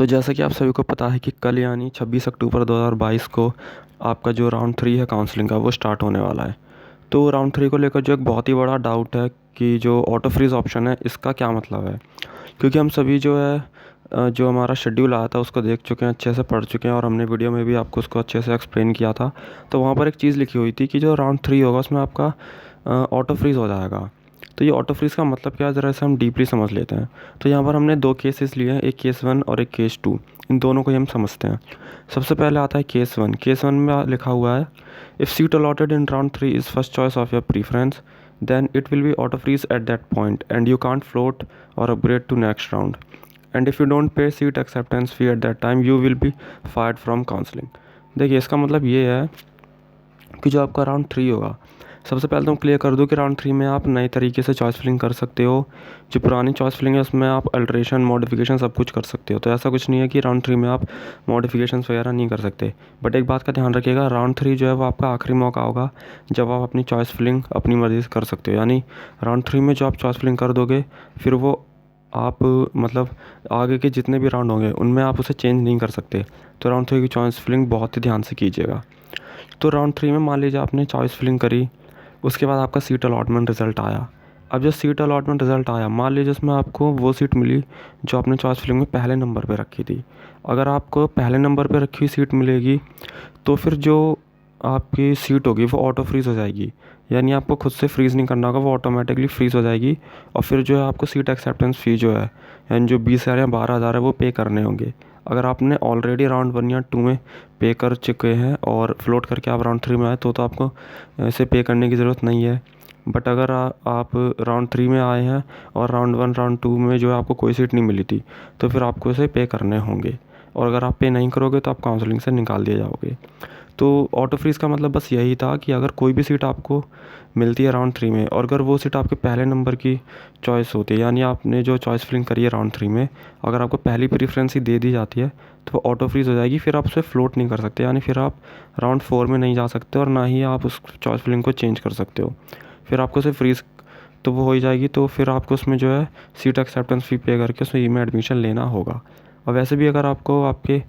तो जैसा कि आप सभी को पता है कि कल यानी 26 अक्टूबर 2022 को आपका जो राउंड 3 है काउंसलिंग का वो स्टार्ट होने वाला है। तो राउंड 3 को लेकर जो एक बहुत ही बड़ा डाउट है कि जो ऑटो फ्रीज़ ऑप्शन है इसका क्या मतलब है, क्योंकि हम सभी जो है जो हमारा शेड्यूल आया था उसको देख चुके हैं, अच्छे से पढ़ चुके हैं और हमने वीडियो में भी आपको उसको अच्छे से एक्सप्लेन किया था। तो वहाँ पर एक चीज़ लिखी हुई थी कि जो राउंड 3 होगा उसमें आपका ऑटो फ्रीज़ हो जाएगा। तो ये ऑटो फ्रीज़ का मतलब क्या है, ज़रा इसे हम डीपली समझ लेते हैं। तो यहाँ पर हमने 2 केसेस लिए हैं, एक केस 1 और एक केस 2। इन दोनों को ही हम समझते हैं। सबसे पहले आता है केस 1। केस 1 में लिखा हुआ है, if seat allotted in round 3 is first choice of your preference, then it will be auto freeze at that point and you can't float or upgrade to next round, and if you don't pay seat acceptance fee at that time you will be fired from counseling। देखिए इसका मतलब ये है कि जो आपका round 3 होगा, सबसे पहले तो मैं क्लियर कर दूं कि राउंड 3 में आप नए तरीके से चॉइस फिलिंग कर सकते हो। जो पुरानी चॉइस फिलिंग है उसमें आप अल्ट्रेशन मॉडिफिकेशन सब कुछ कर सकते हो। तो ऐसा कुछ नहीं है कि राउंड 3 में आप मॉडिफिकेशंस वगैरह नहीं कर सकते। बट एक बात का ध्यान रखिएगा, राउंड 3 जो है वो आपका आखिरी मौका होगा जब आप अपनी चॉइस फिलिंग अपनी मर्ज़ी से कर सकते हो। यानी राउंड 3 में जो आप चॉइस फिलिंग कर दोगे फिर वो आप मतलब आगे के जितने भी राउंड होंगे उनमें आप उसे चेंज नहीं कर सकते। तो राउंड 3 की चॉइस फिलिंग बहुत ही ध्यान से कीजिएगा। तो राउंड 3 में मान लीजिए आपने चॉइस फिलिंग करी, उसके बाद आपका सीट अलॉटमेंट रिज़ल्ट आया। अब जो सीट अलॉटमेंट रिज़ल्ट आया, मान लीजिए उसमें आपको वो सीट मिली जो आपने चॉइस फिलिंग में पहले नंबर पे रखी थी। अगर आपको पहले नंबर पे रखी हुई सीट मिलेगी तो फिर जो आपकी सीट होगी वो ऑटो फ्रीज़ हो जाएगी। यानी आपको खुद से फ्रीज़ नहीं करना होगा, वो ऑटोमेटिकली फ्रीज़ हो जाएगी। और फिर जो है आपको सीट एक्सेप्टेंस फ़ी जो है यानी जो 20,000 या 12,000 है वो पे करने होंगे। अगर आपने ऑलरेडी राउंड 1 या 2 में पे कर चुके हैं और फ्लोट करके आप राउंड 3 में आए तो आपको ऐसे पे करने की ज़रूरत नहीं है। बट अगर आप राउंड 3 में आए हैं और राउंड 1 राउंड 2 में जो है आपको कोई सीट नहीं मिली थी तो फिर आपको इसे पे करने होंगे। और अगर आप पे नहीं करोगे तो आप काउंसलिंग से निकाल दिए जाओगे। तो ऑटो फ्रीज़ का मतलब बस यही था कि अगर कोई भी सीट आपको मिलती है राउंड 3 में और अगर वो सीट आपके पहले नंबर की चॉइस होती है, यानी आपने जो चॉइस फिलिंग करी है राउंड 3 में, अगर आपको पहली प्रीफ्रेंस ही दे दी जाती है तो वो ऑटो फ्रीज़ हो जाएगी। फिर आप उसे फ्लोट नहीं कर सकते, यानी फिर आप राउंड 4 में नहीं जा सकते और ना ही आप उस चॉइस फिलिंग को चेंज कर सकते हो। फिर आपको उसे फ्रीज़ तो वो हो ही जाएगी। तो फिर आपको उसमें जो है सीट एक्सेप्टेंस फ़ी पे करके उसमें में एडमिशन लेना होगा। और वैसे भी अगर आपको आपके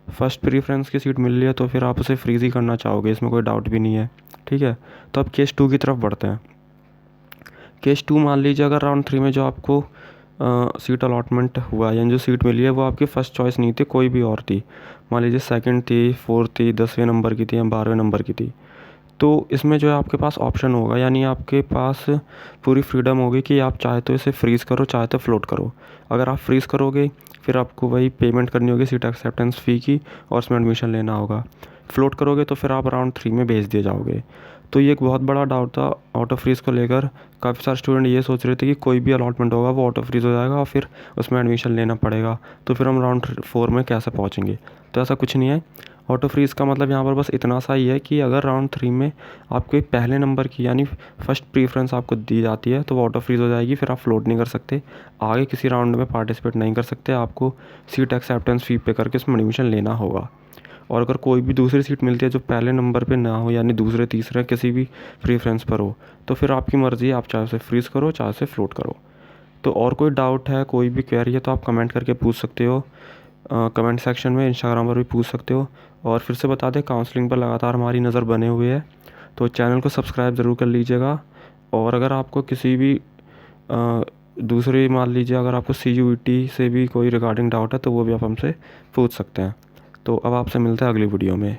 फर्स्ट प्रीफ्रेंस की सीट मिल रही है तो फिर आप उसे फ्रीज़ ही करना चाहोगे, इसमें कोई डाउट भी नहीं है। ठीक है, तो अब केस 2 की तरफ बढ़ते हैं। केस 2, मान लीजिए अगर राउंड 3 में जो आपको सीट अलॉटमेंट हुआ यानी जो सीट मिली है वो आपकी फ़र्स्ट चॉइस नहीं थी, कोई भी और थी। मान लीजिए सेकंड थी, फोर्थ थी, 10वें नंबर की थी या 12वें नंबर की थी। तो इसमें जो है आपके पास ऑप्शन होगा, यानी आपके पास पूरी फ्रीडम होगी कि आप चाहे तो इसे फ्रीज़ करो चाहे तो फ्लोट करो। अगर आप फ्रीज़ करोगे फिर आपको वही पेमेंट करनी होगी सीट एक्सेप्टेंस फ़ी की और उसमें एडमिशन लेना होगा। फ्लोट करोगे तो फिर आप राउंड 3 में भेज दिए जाओगे। तो ये एक बहुत बड़ा डाउट था ऑटो फ्रीज़ को लेकर। काफ़ी सारे स्टूडेंट ये सोच रहे थे कि कोई भी अलॉटमेंट होगा वो ऑटो फ्रीज़ हो जाएगा और फिर उसमें एडमिशन लेना पड़ेगा, तो फिर हम राउंड 4 में कैसे पहुँचेंगे। तो ऐसा कुछ नहीं है। ऑटो फ्रीज़ का मतलब यहाँ पर बस इतना सा ही है कि अगर राउंड 3 में आपके पहले नंबर की यानी फ़र्स्ट प्रीफ्रेंस आपको दी जाती है तो वो ऑटो फ्रीज़ हो जाएगी। फिर आप फ्लोट नहीं कर सकते, आगे किसी राउंड में पार्टिसिपेट नहीं कर सकते। आपको सीट एक्सेप्टेंस फ़ी पे करके उसमें एडमिशन लेना होगा। और अगर कोई भी दूसरी सीट मिलती है जो पहले नंबर पे ना हो, यानी दूसरे तीसरे किसी भी प्रीफ्रेंस पर हो, तो फिर आपकी मर्ज़ी है, आप चाहे उसे फ्रीज़ करो चाहे उसे फ्लोट करो। तो और कोई डाउट है, कोई भी क्वेरी है तो आप कमेंट करके पूछ सकते हो, कमेंट सेक्शन में, इंस्टाग्राम पर भी पूछ सकते हो। और फिर से बता दें, काउंसलिंग पर लगातार हमारी नज़र बने हुए है, तो चैनल को सब्सक्राइब ज़रूर कर लीजिएगा। और अगर आपको किसी भी दूसरी मान लीजिए अगर आपको CUET से भी कोई रिगार्डिंग डाउट है तो वो भी आप हमसे पूछ सकते हैं। तो अब आपसे मिलते हैं अगली वीडियो में।